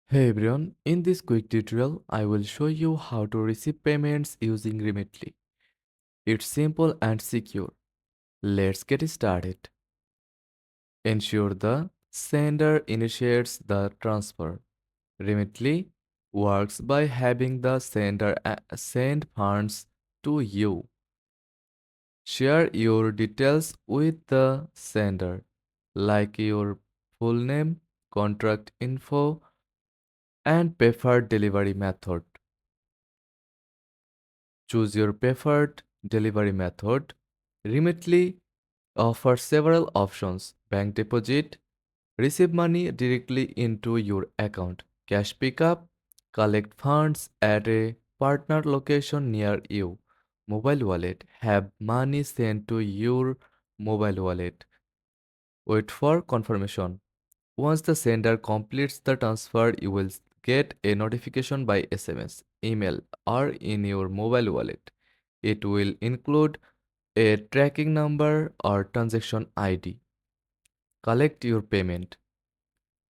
Hey everyone, in this quick tutorial, I will show you how to receive payments using Remitly. It's simple and secure. Let's get started. Ensure the sender initiates the transfer. Remitly works by having the sender send funds to you. Share your details with the sender, like your full name, contract info, and preferred delivery method. Choose your preferred delivery method. Remitly offers several options: bank deposit, receive money directly into your account, cash pickup, collect funds at a partner location near you, mobile wallet, have money sent to your mobile wallet. Wait for confirmation. Once the sender completes the transfer, you will get a notification by SMS, email, or in your mobile wallet. It will include a tracking number or transaction ID. Collect your payment.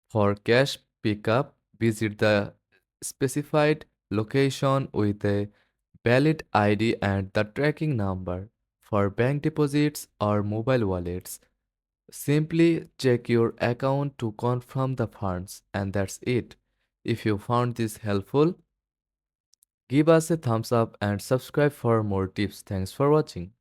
For cash pickup, visit the specified location with a valid ID and the tracking number. For bank deposits or mobile wallets, simply check your account to confirm the funds, and that's it. If you found this helpful, give us a thumbs up and subscribe for more tips. Thanks for watching.